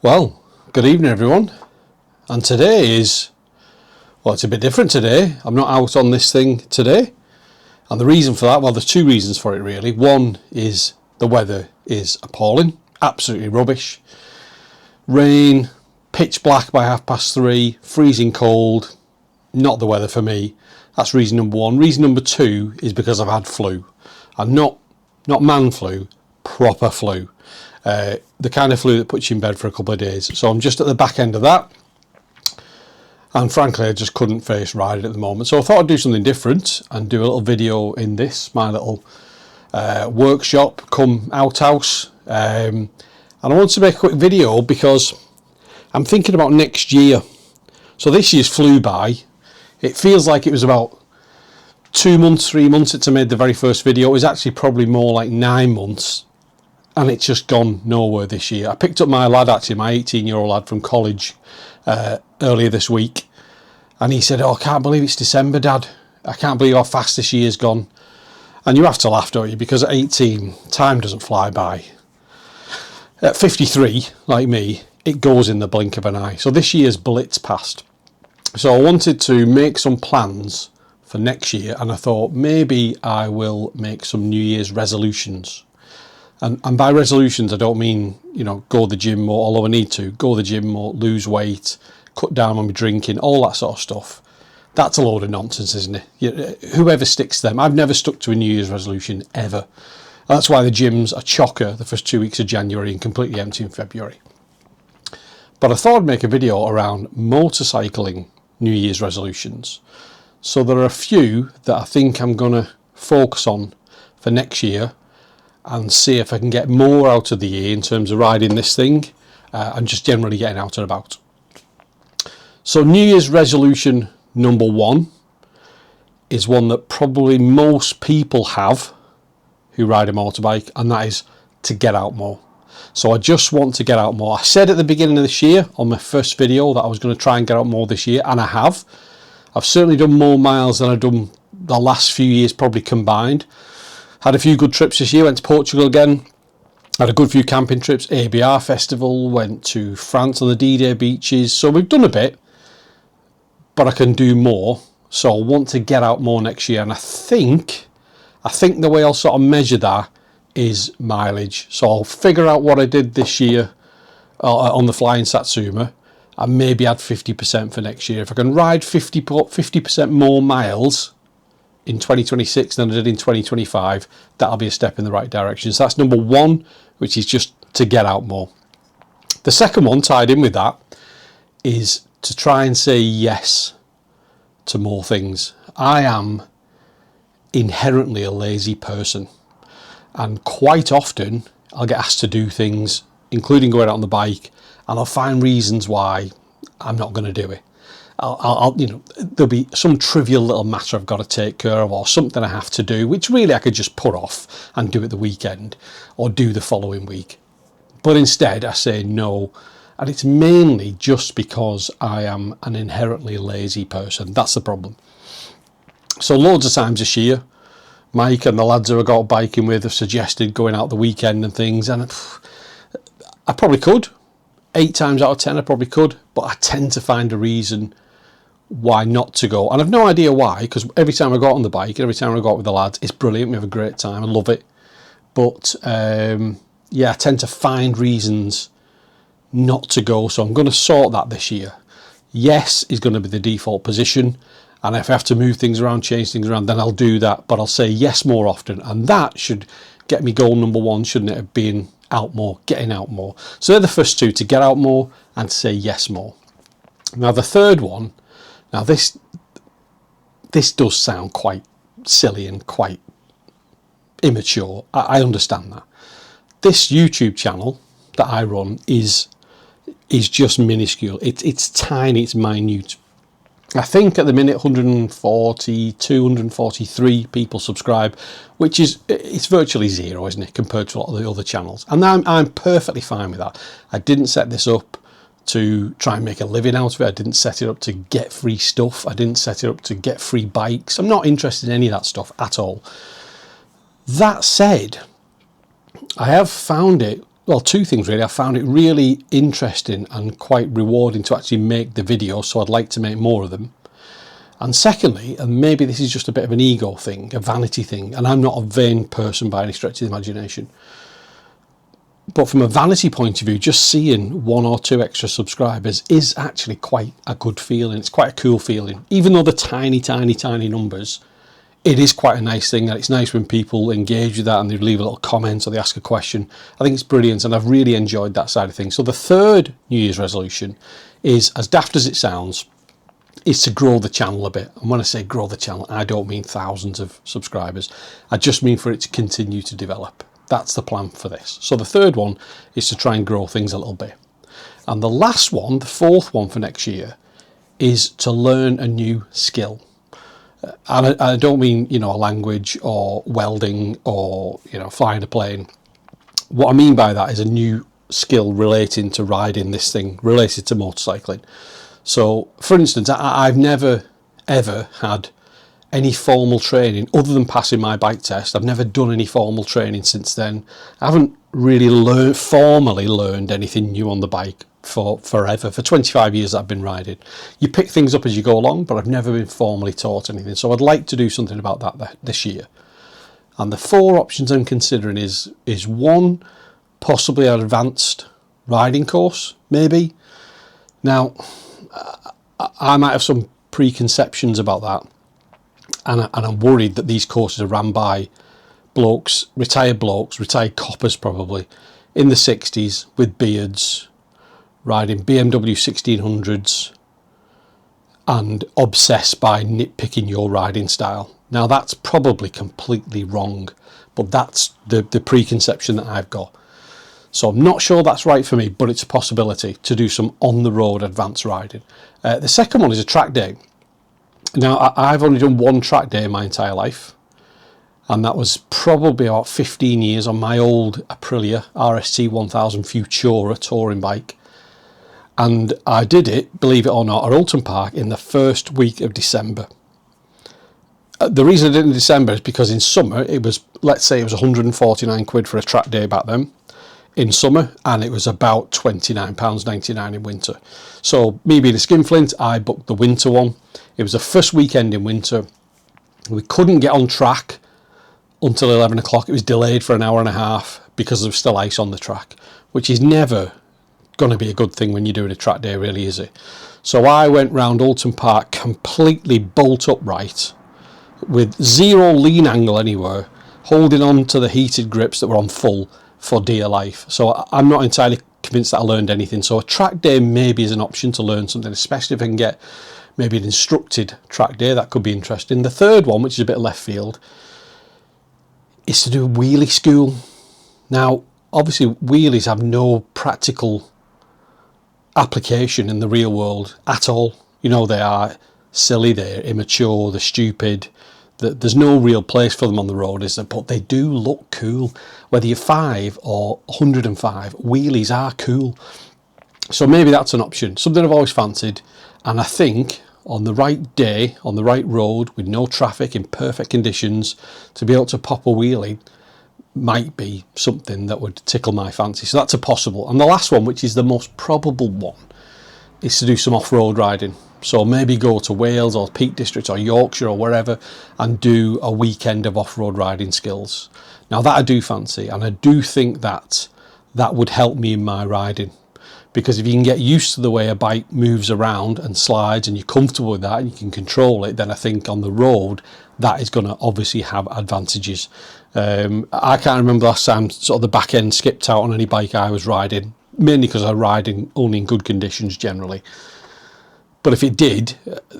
Well, good evening everyone, and today is, well, it's a bit different today. I'm not out on this thing today, and the reason for that, well, there's two reasons for it really. One is the weather is appalling, absolutely rubbish. Rain, pitch black by 3:30, freezing cold, not the weather for me. That's reason number one. Reason number two is because I've had flu, and not man flu, proper flu. The kind of flu that puts you in bed for a couple of days. So I'm just at the back end of that, and frankly I just couldn't face riding at the moment, so I thought I'd do something different and do a little video in this, my little workshop come outhouse, and I want to make a quick video because I'm thinking about next year. So this year's flew by. It feels like it was about 2 months, 3 months since I made the very first video. It was actually probably more like 9 months, and it's just gone nowhere this year. I picked up my lad, actually, my 18-year-old lad from college earlier this week, and he said, "Oh, I can't believe it's December, Dad. I can't believe how fast this year's gone." And you have to laugh, don't you? Because at 18, time doesn't fly by. At 53, like me, it goes in the blink of an eye. So this year's blitzed past. So I wanted to make some plans for next year, and I thought maybe I will make some New Year's resolutions. And by resolutions, I don't mean, go to the gym more, although I need to, go to the gym more, lose weight, cut down on my drinking, all that sort of stuff. That's a load of nonsense, isn't it? Whoever sticks to them. I've never stuck to a New Year's resolution, ever. That's why the gyms are chocker the first 2 weeks of January and completely empty in February. But I thought I'd make a video around motorcycling New Year's resolutions. So there are a few that I think I'm going to focus on for next year, and see if I can get more out of the year in terms of riding this thing and just generally getting out and about. So New Year's resolution number one is one that probably most people have who ride a motorbike, and that is to get out more. So I just want to get out more. I said at the beginning of this year on my first video that I was going to try and get out more this year, and I have. I've certainly done more miles than I've done the last few years probably combined. Had a few good trips this year, went to Portugal again, had a good few camping trips, ABR festival, went to France on the D-Day beaches, so we've done a bit, but I can do more, so I want to get out more next year, and I think the way I'll sort of measure that is mileage. So I'll figure out what I did this year on the Flying Satsuma, and maybe add 50% for next year. If I can ride 50% more miles in 2026 than I did in 2025, that'll be a step in the right direction. So that's number one, which is just to get out more. The second one, tied in with that, is to try and say yes to more things. I am inherently a lazy person, and quite often I'll get asked to do things, including going out on the bike, and I'll find reasons why I'm not going to do it. There'll be some trivial little matter I've got to take care of, or something I have to do, which really I could just put off and do at the weekend or do the following week. But instead I say no, and it's mainly just because I am an inherently lazy person. That's the problem. So loads of times this year, Mike and the lads who I got biking with have suggested going out the weekend and things, and I probably could. 8 times out of 10 I probably could, but I tend to find a reason why not to go, and I've no idea why, because every time I go out on the bike and every time I go out with the lads, it's brilliant. We have a great time, I love it, but I tend to find reasons not to go. So I'm going to sort that this year. Yes is going to be the default position, and if I have to move things around, change things around, then I'll do that, but I'll say yes more often, and that should get me goal number one, shouldn't it, of being out more, getting out more. So they're the first two, to get out more and to say yes more. Now the third one, now this does sound quite silly and quite immature. I understand that. This YouTube channel that I run is just minuscule. It's tiny, it's minute. I think at the minute 142, 143 people subscribe, which is, it's virtually zero, isn't it, compared to a lot of the other channels. And I'm perfectly fine with that. I didn't set this up to try and make a living out of it. I didn't set it up to get free stuff. I didn't set it up to get free bikes. I'm not interested in any of that stuff at all. That said, I have found it well, two things really. I found it really interesting and quite rewarding to actually make the video, so I'd like to make more of them. And secondly, and maybe this is just a bit of an ego thing, a vanity thing, and I'm not a vain person by any stretch of the imagination, but from a vanity point of view, just seeing 1 or 2 extra subscribers is actually quite a good feeling. It's quite a cool feeling. Even though they're tiny, tiny, tiny numbers, it is quite a nice thing, and it's nice when people engage with that and they leave a little comment or they ask a question. I think it's brilliant, and I've really enjoyed that side of things. So the third New Year's resolution is, as daft as it sounds, is to grow the channel a bit. And when I say grow the channel, I don't mean thousands of subscribers. I just mean for it to continue to develop. That's the plan for this. So the third one is to try and grow things a little bit. And the last one, the fourth one for next year, is to learn a new skill. And I don't mean, a language or welding or, flying a plane. What I mean by that is a new skill relating to riding this thing, related to motorcycling. So, for instance, I've never, ever had any formal training other than passing my bike test. I've never done any formal training since then. I haven't really formally learned anything new on the bike for forever. For 25 years that I've been riding. You pick things up as you go along, but I've never been formally taught anything. So I'd like to do something about that this year. And the 4 options I'm considering is 1, possibly an advanced riding course, maybe. Now, I might have some preconceptions about that. And I'm worried that these courses are run by retired coppers probably, in the 60s with beards, riding BMW 1600s and obsessed by nitpicking your riding style. Now that's probably completely wrong, but that's the preconception that I've got. So I'm not sure that's right for me, but it's a possibility to do some on-the-road advanced riding. The second one is a track day. Now, I've only done 1 track day in my entire life, and that was probably about 15 years on my old Aprilia RST 1000 Futura touring bike. And I did it, believe it or not, at Oulton Park in the first week of December. The reason I did it in December is because in summer it was, let's say it was 149 quid for a track day back then in summer, and it was about £29.99 in winter. So me being a skinflint, I booked the winter one. It was the first weekend in winter. We couldn't get on track until 11 o'clock. It was delayed for an hour and a half because there was still ice on the track, which is never going to be a good thing when you're doing a track day, really, is it? So I went round Oulton Park completely bolt upright with 0 lean angle anywhere, holding on to the heated grips that were on full for dear life. So I'm not entirely convinced that I learned anything. So a track day maybe is an option to learn something, especially if I can get maybe an instructed track day. That could be interesting. The third one, which is a bit left field, is to do a wheelie school. Now, obviously, wheelies have no practical application in the real world at all. They are silly, they're immature, they're stupid. There's no real place for them on the road, is there? But they do look cool. Whether you're 5 or 105, wheelies are cool. So maybe that's an option, something I've always fancied. And I think on the right day, on the right road, with no traffic, in perfect conditions, to be able to pop a wheelie might be something that would tickle my fancy. So that's a possible. And the last one, which is the most probable one, is to do some off-road riding. So maybe go to Wales or Peak District or Yorkshire or wherever and do a weekend of off-road riding skills. Now that I do fancy, and I do think that would help me in my riding, because if you can get used to the way a bike moves around and slides and you're comfortable with that and you can control it, then I think on the road that is going to obviously have advantages. I can't remember the last time sort of the back end skipped out on any bike I was riding, mainly because I ride only in good conditions generally. But if it did,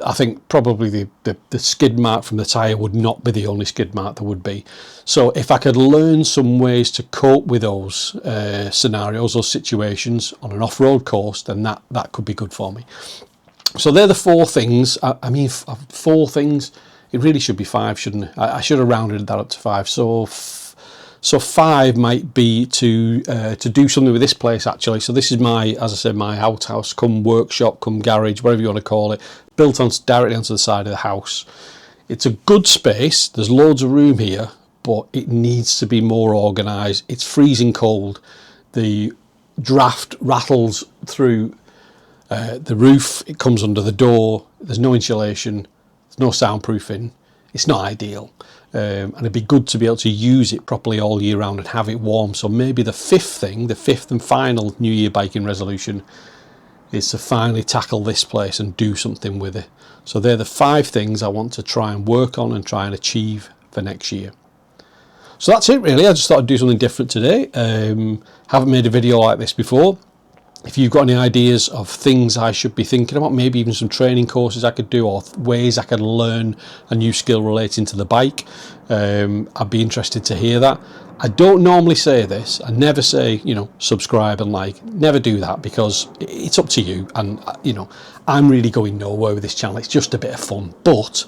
I think probably the skid mark from the tyre would not be the only skid mark there would be. So if I could learn some ways to cope with those scenarios, those situations on an off-road course, then that could be good for me. So they're the 4 things. I mean, 4 things. It really should be 5, shouldn't it? I should have rounded that up to 5. So 5 might be to do something with this place, actually. So this is as I said, my outhouse, come workshop, come garage, whatever you want to call it, built directly onto the side of the house. It's a good space. There's loads of room here, but it needs to be more organised. It's freezing cold. the draft rattles through the roof, it comes under the door, there's no insulation, there's no soundproofing. It's not ideal, and it'd be good to be able to use it properly all year round and have it warm. So maybe the fifth and final New Year biking resolution is to finally tackle this place and do something with it. So they're the 5 things I want to try and work on and try and achieve for next year. So that's it really. I just thought I'd do something different today. Haven't made a video like this before. If you've got any ideas of things I should be thinking about, maybe even some training courses I could do, or ways I could learn a new skill relating to the bike, I'd be interested to hear that. I don't normally say this. I never say, subscribe and like. Never do that, because it's up to you. And, I'm really going nowhere with this channel. It's just a bit of fun. But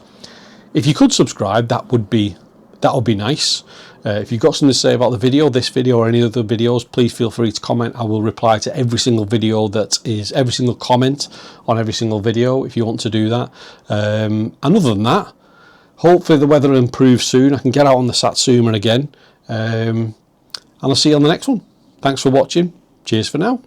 if you could subscribe, that would be nice. If you've got something to say about the video, this video or any other videos, please feel free to comment. I will reply to every single video every single comment on every single video if you want to do that. And other than that, hopefully the weather will improve soon. I can get out on the Satsuma again. And I'll see you on the next one. Thanks for watching. Cheers for now.